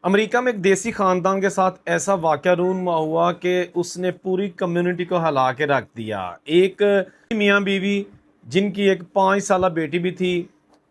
امریکہ میں ایک دیسی خاندان کے ساتھ ایسا واقعہ رونما ہوا کہ اس نے پوری کمیونٹی کو ہلا کے رکھ دیا۔ ایک میاں بیوی جن کی ایک 5 سالہ بیٹی بھی تھی،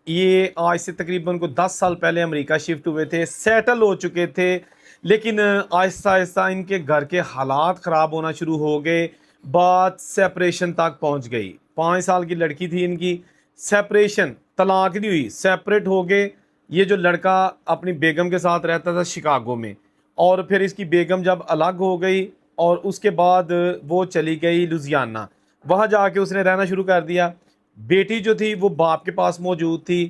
یہ آج سے تقریباً کو 10 سال پہلے امریکہ شفٹ ہوئے تھے، سیٹل ہو چکے تھے، لیکن آہستہ آہستہ ان کے گھر کے حالات خراب ہونا شروع ہو گئے، بات سیپریشن تک پہنچ گئی۔ 5 سال کی لڑکی تھی ان کی، سیپریشن، طلاق نہیں ہوئی، سیپریٹ ہو گئے۔ یہ جو لڑکا اپنی بیگم کے ساتھ رہتا تھا شکاگو میں، اور پھر اس کی بیگم جب الگ ہو گئی اور اس کے بعد وہ چلی گئی لوزیانہ، وہاں جا کے اس نے رہنا شروع کر دیا۔ بیٹی جو تھی وہ باپ کے پاس موجود تھی۔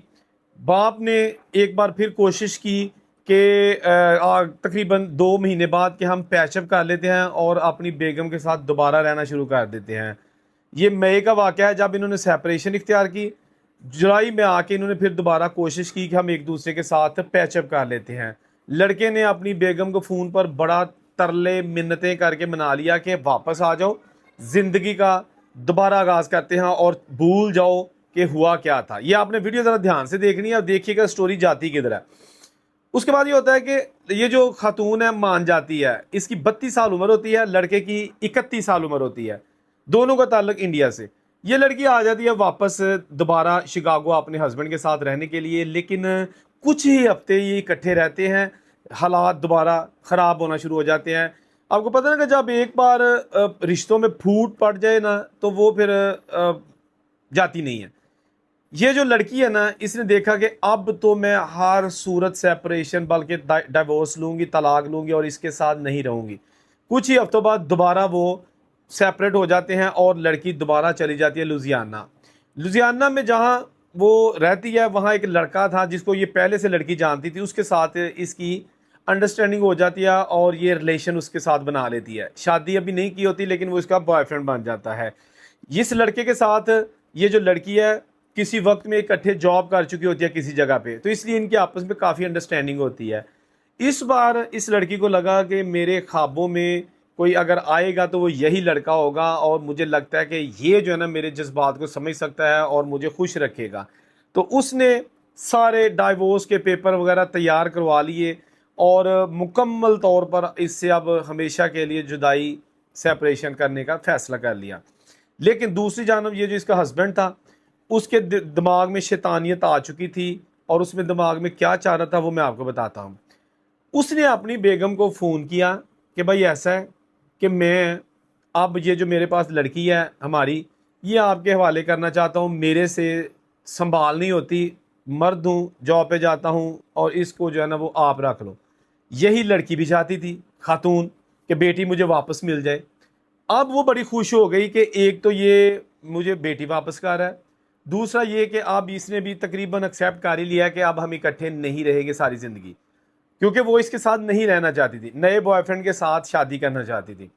باپ نے ایک بار پھر کوشش کی کہ تقریباً 2 مہینے بعد کہ ہم پیچ اپ کر لیتے ہیں اور اپنی بیگم کے ساتھ دوبارہ رہنا شروع کر دیتے ہیں۔ یہ مئی کا واقعہ ہے جب انہوں نے سیپریشن اختیار کی۔ جولائی میں آ کے انہوں نے پھر دوبارہ کوشش کی کہ ہم ایک دوسرے کے ساتھ پیچ اپ کر لیتے ہیں۔ لڑکے نے اپنی بیگم کو فون پر بڑا ترلے منتیں کر کے منا لیا کہ واپس آ جاؤ، زندگی کا دوبارہ آغاز کرتے ہیں اور بھول جاؤ کہ ہوا کیا تھا۔ یہ آپ نے ویڈیو ذرا دھیان سے دیکھنی ہے، اب دیکھیے گا سٹوری جاتی کدھر ہے۔ اس کے بعد یہ ہوتا ہے کہ یہ جو خاتون ہے مان جاتی ہے، اس کی 32 سال عمر ہوتی ہے، لڑکے کی 31 سال عمر ہوتی ہے، دونوں کا تعلق انڈیا سے۔ یہ لڑکی آ جاتی ہے واپس دوبارہ شکاگو اپنے ہسبینڈ کے ساتھ رہنے کے لیے، لیکن کچھ ہی ہفتے یہ اکٹھے رہتے ہیں، حالات دوبارہ خراب ہونا شروع ہو جاتے ہیں۔ آپ کو پتہ ہے کہ جب ایک بار رشتوں میں پھوٹ پڑ جائے نا تو وہ پھر جاتی نہیں ہے۔ یہ جو لڑکی ہے نا، اس نے دیکھا کہ اب تو میں ہر صورت سیپریشن بلکہ ڈائیورس لوں گی، طلاق لوں گی اور اس کے ساتھ نہیں رہوں گی۔ کچھ ہی ہفتوں بعد دوبارہ وہ سیپریٹ ہو جاتے ہیں اور لڑکی دوبارہ چلی جاتی ہے لوزیانہ۔ لوزیانہ میں جہاں وہ رہتی ہے وہاں ایک لڑکا تھا جس کو یہ پہلے سے لڑکی جانتی تھی، اس کے ساتھ اس کی انڈرسٹینڈنگ ہو جاتی ہے اور یہ ریلیشن اس کے ساتھ بنا لیتی ہے۔ شادی ابھی نہیں کی ہوتی لیکن وہ اس کا بوائے فرینڈ بن جاتا ہے۔ اس لڑکے کے ساتھ یہ جو لڑکی ہے کسی وقت میں اکٹھے جاب کر چکی ہوتی ہے کسی جگہ پہ، تو اس لیے ان کی آپس میں کافی انڈرسٹینڈنگ ہوتی ہے۔ اس بار اس لڑکی کو لگا کہ میرے خوابوں میں کوئی اگر آئے گا تو وہ یہی لڑکا ہوگا اور مجھے لگتا ہے کہ یہ جو ہے نا میرے جذبات کو سمجھ سکتا ہے اور مجھے خوش رکھے گا۔ تو اس نے سارے ڈائیورس کے پیپر وغیرہ تیار کروا لیے اور مکمل طور پر اس سے اب ہمیشہ کے لیے جدائی، سیپریشن کرنے کا فیصلہ کر لیا۔ لیکن دوسری جانب یہ جو اس کا ہسبینڈ تھا، اس کے دماغ میں شیطانیت آ چکی تھی، اور اس میں دماغ میں کیا چاہ رہا تھا وہ میں آپ کو بتاتا ہوں۔ اس نے اپنی بیگم کو فون کیا کہ بھائی ایسا ہے کہ میں اب یہ جو میرے پاس لڑکی ہے ہماری، یہ آپ کے حوالے کرنا چاہتا ہوں، میرے سے سنبھال نہیں ہوتی، مرد ہوں، جاب پہ جاتا ہوں، اور اس کو جو ہے نا وہ آپ رکھ لو۔ یہی لڑکی بھی چاہتی تھی، خاتون، کہ بیٹی مجھے واپس مل جائے۔ اب وہ بڑی خوش ہو گئی کہ ایک تو یہ مجھے بیٹی واپس کر رہا ہے، دوسرا یہ کہ اب اس نے بھی تقریباً ایکسیپٹ کر ہی لیا کہ اب ہم اکٹھے نہیں رہیں گے ساری زندگی، کیونکہ وہ اس کے ساتھ نہیں رہنا چاہتی تھی، نئے بوائے فرینڈ کے ساتھ شادی کرنا چاہتی تھی۔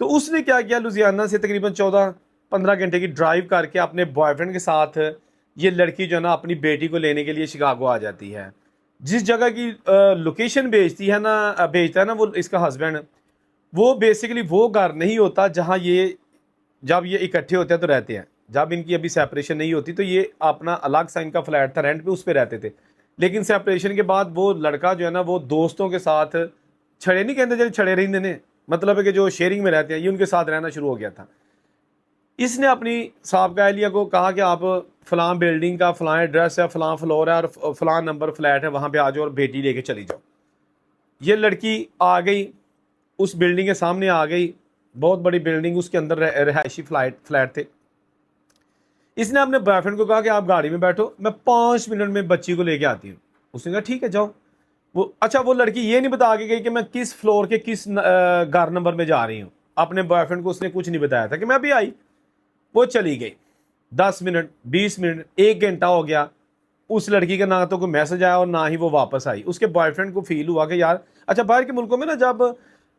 تو اس نے کیا کیا، لوزیانہ سے تقریباً 14-15 گھنٹے کی ڈرائیو کر کے اپنے بوائے فرینڈ کے ساتھ یہ لڑکی جو ہے نا اپنی بیٹی کو لینے کے لیے شکاگو آ جاتی ہے۔ جس جگہ کی لوکیشن بھیجتا ہے نا وہ اس کا ہسبینڈ، وہ بیسیکلی وہ گھر نہیں ہوتا جہاں یہ جب یہ اکٹھے ہوتے ہیں تو رہتے ہیں۔ جب ان کی ابھی سیپریشن نہیں ہوتی تو یہ اپنا الگ سا ان کا فلیٹ تھا رینٹ پہ، اس پہ رہتے تھے، لیکن سیپریشن کے بعد وہ لڑکا جو ہے نا وہ دوستوں کے ساتھ چھڑے نہیں کہتے، جب چھڑے رہتے ہیں مطلب ہے کہ جو شیئرنگ میں رہتے ہیں، یہ ان کے ساتھ رہنا شروع ہو گیا تھا۔ اس نے اپنی سابقہ اہلیہ کو کہا کہ آپ فلاں بلڈنگ کا فلاں ایڈریس ہے، فلاں فلور ہے اور فلاں نمبر فلیٹ ہے، وہاں پہ آ جاؤ اور بیٹی لے کے چلی جاؤ۔ یہ لڑکی آ گئی، اس بلڈنگ کے سامنے آ گئی، بہت بڑی بلڈنگ، اس کے اندر رہائشی فلیٹ تھے۔ اس نے اپنے بوائے فرینڈ کو کہا کہ آپ گاڑی میں بیٹھو، میں 5 منٹ میں بچی کو لے کے آتی ہوں۔ اس نے کہا ٹھیک ہے جاؤ۔ وہ لڑکی یہ نہیں بتا کے گئی کہ میں کس فلور کے کس گھر نمبر میں جا رہی ہوں، اپنے بوائے فرینڈ کو اس نے کچھ نہیں بتایا تھا کہ میں ابھی آئی۔ وہ چلی گئی، 10 منٹ 20 منٹ 1 گھنٹہ ہو گیا، اس لڑکی کا نہ تو کوئی میسج آیا اور نہ ہی وہ واپس آئی۔ اس کے بوائے فرینڈ کو فیل ہوا کہ یار، اچھا باہر کے ملکوں میں نا جب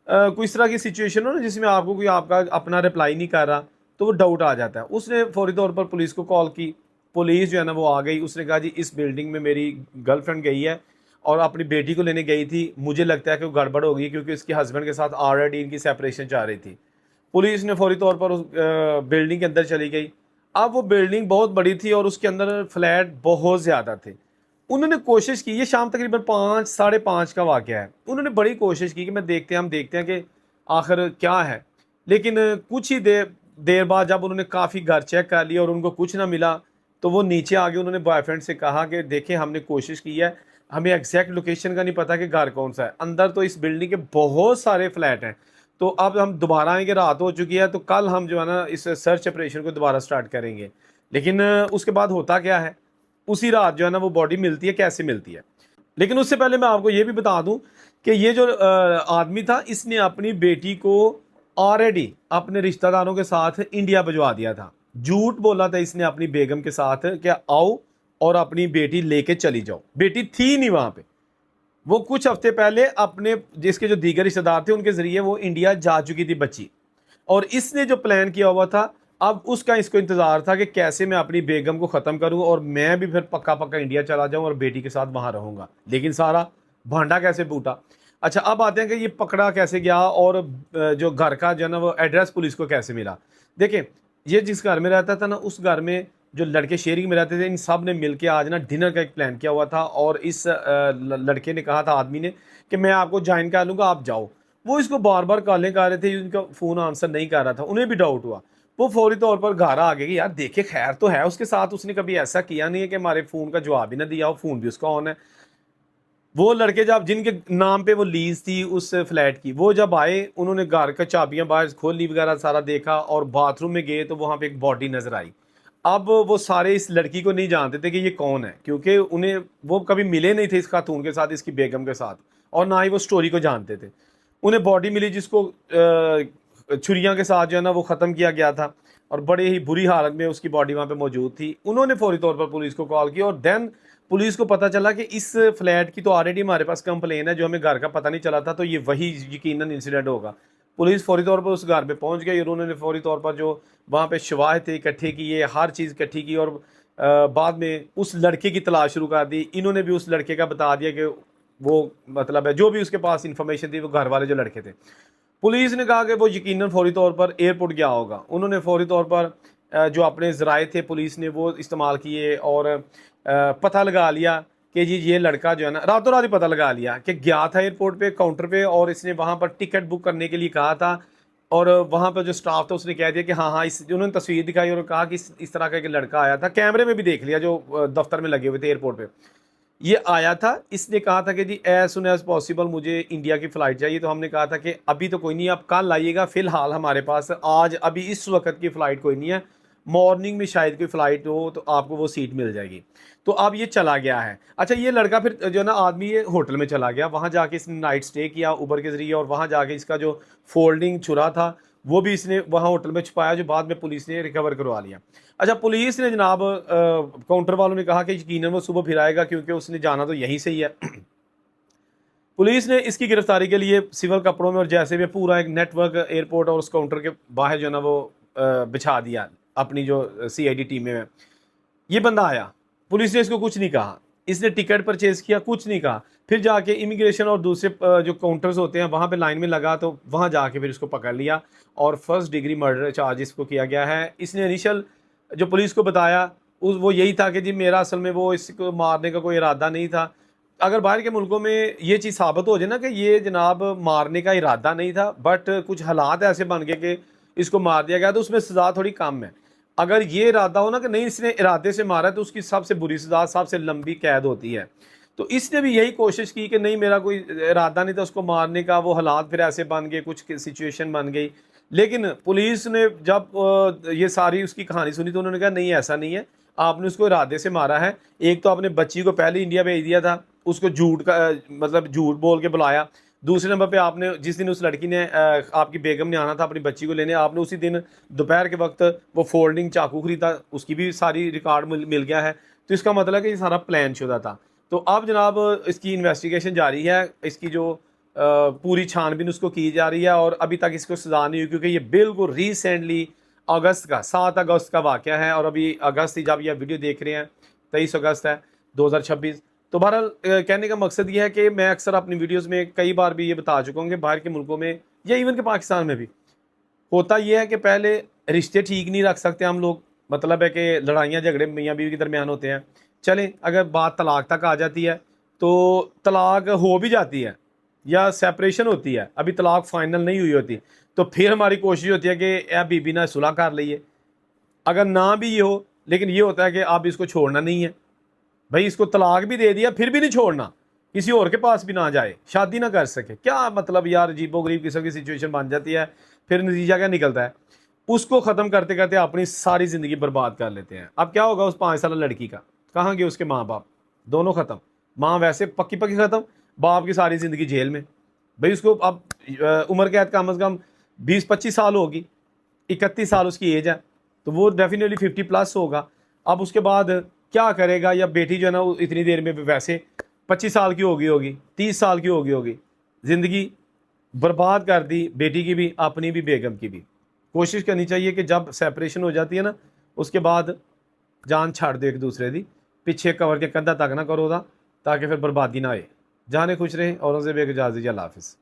کوئی اس طرح کی سچویشن ہو نا جس میں آپ کو کوئی آپ کا اپنا رپلائی نہیں کر رہا تو وہ ڈاؤٹ آ جاتا ہے۔ اس نے فوری طور پر پولیس کو کال کی، پولیس جو ہے نا وہ آ گئی۔ اس نے کہا جی اس بلڈنگ میں میری گرل فرینڈ گئی ہے اور اپنی بیٹی کو لینے گئی تھی، مجھے لگتا ہے کہ وہ گڑبڑ ہو گئی کیونکہ اس کے ہسبینڈ کے ساتھ آلریڈی ان کی سیپریشن چاہ رہی تھی۔ پولیس نے فوری طور پر اس بلڈنگ کے اندر چلی گئی۔ اب وہ بلڈنگ بہت بڑی تھی اور اس کے اندر فلیٹ بہت زیادہ تھے۔ انہوں نے کوشش کی, یہ شام تقریباً 5 ساڑھے 5 کا واقعہ ہے, انہوں نے بڑی کوشش کی کہ ہم دیکھتے ہیں کہ آخر کیا ہے, لیکن کچھ ہی دیر بعد جب انہوں نے کافی گھر چیک کر لیا اور ان کو کچھ نہ ملا تو وہ نیچے آ گئے. انہوں نے بوائے فرینڈ سے کہا کہ دیکھیں ہم نے کوشش کی ہے, ہمیں ایگزیکٹ لوکیشن کا نہیں پتا کہ گھر کون سا ہے, اندر تو اس بلڈنگ کے بہت سارے فلیٹ ہیں, تو اب ہم دوبارہ آئیں گے, رات ہو چکی ہے, تو کل ہم جو ہے نا اس سرچ آپریشن کو دوبارہ سٹارٹ کریں گے. لیکن اس کے بعد ہوتا کیا ہے, اسی رات جو ہے نا وہ باڈی ملتی ہے. کیسے ملتی ہے, لیکن اس سے پہلے میں آپ کو یہ بھی بتا دوں کہ یہ جو آدمی تھا اس نے اپنی بیٹی کو آلریڈی اپنے رشتہ داروں کے ساتھ انڈیا بھجوا دیا تھا. جھوٹ بولا تھا اس نے اپنی بیگم کے ساتھ کہ آؤ اور اپنی بیٹی لے کے چلی جاؤ. بیٹی تھی نہیں وہاں پہ, وہ کچھ ہفتے پہلے اپنے جس کے جو دیگر رشتہ دار تھے ان کے ذریعے وہ انڈیا جا چکی تھی بچی, اور اس نے جو پلان کیا ہوا تھا اب اس کا اس کو انتظار تھا کہ کیسے میں اپنی بیگم کو ختم کروں اور میں بھی پھر پکا انڈیا چلا جاؤں اور بیٹی کے ساتھ وہاں رہوں گا. لیکن سارا بھانڈا کیسے پھوٹا. اچھا اب آتے ہیں کہ یہ پکڑا کیسے گیا اور جو گھر کا جو ہے نا وہ ایڈریس پولیس کو کیسے ملا. دیکھیں یہ جس گھر میں رہتا تھا نا اس گھر میں جو لڑکے شیئرنگ میں رہتے تھے ان سب نے مل کے آج نا ڈنر کا ایک پلان کیا ہوا تھا, اور اس لڑکے نے کہا تھا آدمی نے کہ میں آپ کو جوائن کر لوں گا آپ جاؤ. وہ اس کو بار بار کالیں کر رہے تھے, ان کا فون آنسر نہیں کر رہا تھا, انہیں بھی ڈاؤٹ ہوا. وہ فوری طور پر گھر آ گئے کہ یار دیکھے خیر تو ہے اس کے ساتھ, اس نے کبھی ایسا کیا نہیں ہے کہ ہمارے فون کا جواب ہی نہ دیا ہو, فون بھی اس کا آن ہے. وہ لڑکے جب جن کے نام پہ وہ لیز تھی اس فلیٹ کی, وہ جب آئے انہوں نے گھر کا چابیاں باہر کھولی وغیرہ سارا دیکھا اور باتھ روم میں گئے تو وہاں پہ ایک باڈی نظر آئی. اب وہ سارے اس لڑکی کو نہیں جانتے تھے کہ یہ کون ہے, کیونکہ انہیں وہ کبھی ملے نہیں تھے اس خاتون کے ساتھ, اس کی بیگم کے ساتھ, اور نہ ہی وہ سٹوری کو جانتے تھے. انہیں باڈی ملی جس کو چھریاں کے ساتھ جو ہے نا وہ ختم کیا گیا تھا, اور بڑے ہی بری حالت میں اس کی باڈی وہاں پہ موجود تھی. انہوں نے فوری طور پر پولیس کو کال کی اور دین پولیس کو پتہ چلا کہ اس فلیٹ کی تو آلریڈی ہمارے پاس کمپلین ہے, جو ہمیں گھر کا پتہ نہیں چلا تھا, تو یہ وہی یقیناً انسیڈنٹ ہوگا. پولیس فوری طور پر اس گھر پہ پہنچ گئی اور انہوں نے فوری طور پر جو وہاں پہ شواہد تھے اکٹھے کیے, ہر چیز اکٹھی کی, اور بعد میں اس لڑکے کی تلاش شروع کر دی. انہوں نے بھی اس لڑکے کا بتا دیا کہ وہ مطلب ہے جو بھی اس کے پاس انفارمیشن تھی وہ گھر والے جو لڑکے تھے. پولیس نے کہا کہ وہ یقیناً فوری طور پر ایئرپورٹ گیا ہوگا. انہوں نے فوری طور پر جو اپنے ذرائع تھے پولیس نے وہ استعمال کیے اور پتہ لگا لیا کہ جی یہ لڑکا جو ہے نا راتوں رات ہی پتہ لگا لیا کہ گیا تھا ایئرپورٹ پہ کاؤنٹر پہ, اور اس نے وہاں پر ٹکٹ بک کرنے کے لیے کہا تھا, اور وہاں پہ جو سٹاف تھا اس نے کہہ دیا کہ ہاں انہوں نے تصویر دکھائی اور کہا کہ اس طرح کا ایک لڑکا آیا تھا. کیمرے میں بھی دیکھ لیا جو دفتر میں لگے ہوئے تھے ایئرپورٹ پہ, یہ آیا تھا. اس نے کہا تھا کہ جی ایز سون ایز پاسبل مجھے انڈیا کی فلائٹ چاہیے. تو ہم نے کہا تھا کہ ابھی تو کوئی نہیں, آپ کل آئیے گا, فی الحال ہمارے پاس آج ابھی اس وقت کی فلائٹ کوئی نہیں ہے, مارننگ میں شاید کوئی فلائٹ ہو تو آپ کو وہ سیٹ مل جائے گی. تو اب یہ چلا گیا ہے. اچھا یہ لڑکا پھر جو ہے نا آدمی یہ ہوٹل میں چلا گیا, وہاں جا کے اس نے نائٹ سٹے کیا اوبر کے ذریعے, اور وہاں جا کے اس کا جو فولڈنگ چھرا تھا وہ بھی اس نے وہاں ہوٹل میں چھپایا, جو بعد میں پولیس نے ریکور کروا لیا. اچھا پولیس نے جناب کاؤنٹر والوں نے کہا کہ یقیناً وہ صبح پھر آئے گا کیونکہ اس نے جانا تو یہیں سے ہی ہے. پولیس نے اس کی گرفتاری کے لیے سول کپڑوں میں اور جیسے بھی پورا ایک نیٹ ورک ایئرپورٹ اور اس کاؤنٹر کے باہر جو ہے نا وہ بچھا دیا اپنی جو سی آئی ڈی ٹیم میں. یہ بندہ آیا, پولیس نے اس کو کچھ نہیں کہا, اس نے ٹکٹ پرچیز کیا, کچھ نہیں کہا. پھر جا کے امیگریشن اور دوسرے جو کاؤنٹرز ہوتے ہیں وہاں پہ لائن میں لگا, تو وہاں جا کے پھر اس کو پکڑ لیا اور فرسٹ ڈگری مرڈر چارج اس کو کیا گیا ہے. اس نے انیشل جو پولیس کو بتایا وہ یہی تھا کہ جی میرا اصل میں وہ اس کو مارنے کا کوئی ارادہ نہیں تھا. اگر باہر کے ملکوں میں یہ چیز ثابت ہو جائے نا کہ یہ جناب مارنے کا ارادہ نہیں تھا, بٹ کچھ حالات ایسے بن گئے کہ اس کو مار دیا گیا, تو اس میں سزا تھوڑی کم ہے. اگر یہ ارادہ ہو نا کہ نہیں اس نے ارادے سے مارا تو اس کی سب سے بری سزا سب سے لمبی قید ہوتی ہے. تو اس نے بھی یہی کوشش کی کہ نہیں میرا کوئی ارادہ نہیں تھا اس کو مارنے کا, وہ حالات پھر ایسے بن گئے, کچھ سچویشن بن گئی. لیکن پولیس نے جب یہ ساری اس کی کہانی سنی تو انہوں نے کہا نہیں ایسا نہیں ہے, آپ نے اس کو ارادے سے مارا ہے. ایک تو آپ نے بچی کو پہلے انڈیا بھیج دیا تھا, اس کو جھوٹ کا مطلب جھوٹ بول کے بلایا. دوسرے نمبر پہ آپ نے جس دن اس لڑکی نے آپ کی بیگم نے آنا تھا اپنی بچی کو لینے, آپ نے اسی دن دوپہر کے وقت وہ فولڈنگ چاقو خریدا, اس کی بھی ساری ریکارڈ مل گیا ہے. تو اس کا مطلب ہے کہ یہ سارا پلان شدہ تھا. تو اب جناب اس کی انویسٹیگیشن جاری ہے, اس کی جو پوری چھان بین اس کو کی جا رہی ہے, اور ابھی تک اس کو سزا نہیں ہوئی کیونکہ یہ بالکل ریسنٹلی اگست کا 7 اگست کا واقعہ ہے, اور ابھی اگست جب یہ ویڈیو دیکھ رہے ہیں 23 اگست ہے 2026. تو بہرحال کہنے کا مقصد یہ ہے کہ میں اکثر اپنی ویڈیوز میں کئی بار بھی یہ بتا چکا ہوں کہ باہر کے ملکوں میں یا ایون کہ پاکستان میں بھی ہوتا یہ ہے کہ پہلے رشتے ٹھیک نہیں رکھ سکتے ہم لوگ, مطلب ہے کہ لڑائیاں جھگڑے میاں بیوی کے درمیان ہوتے ہیں, چلیں اگر بات طلاق تک آ جاتی ہے تو طلاق ہو بھی جاتی ہے یا سیپریشن ہوتی ہے, ابھی طلاق فائنل نہیں ہوئی ہوتی, تو پھر ہماری کوشش ہوتی ہے کہ اے بی بی نہ صلح کر لئیے. اگر نہ بھی یہ ہو لیکن یہ ہوتا ہے کہ اب اس کو چھوڑنا نہیں ہے بھائی, اس کو طلاق بھی دے دیا پھر بھی نہیں چھوڑنا, کسی اور کے پاس بھی نہ جائے, شادی نہ کر سکے. کیا مطلب یار, عجیب و غریب قسم کی سچویشن بن جاتی ہے. پھر نتیجہ کیا نکلتا ہے, اس کو ختم کرتے کرتے اپنی ساری زندگی برباد کر لیتے ہیں. اب کیا ہوگا اس 5 سالہ لڑکی کا, کہاں گئے اس کے ماں باپ, دونوں ختم. ماں ویسے پکی پکی ختم, باپ کی ساری زندگی جیل میں. بھائی اس کو اب عمر قید کم از کم 20-25 سال ہوگی, 31 سال اس کی ایج ہے, تو وہ ڈیفینیٹلی 50+ ہوگا. اب اس کے بعد کیا کرے گا, یا بیٹی جو ہے نا اتنی دیر میں ویسے 25 سال کی ہوگی 30 سال کی ہوگی, زندگی برباد کر دی بیٹی کی بھی, اپنی بھی, بیگم کی بھی. کوشش کرنی چاہیے کہ جب سیپریشن ہو جاتی ہے نا اس کے بعد جان چھاڑ دو ایک دوسرے دی, پیچھے کور کے کندھا تک نہ کرو دا, تاکہ پھر بربادی نہ آئے. جانے خوش رہیں, اوروں سے بھی اجازت دیجیے. اللہ حافظ.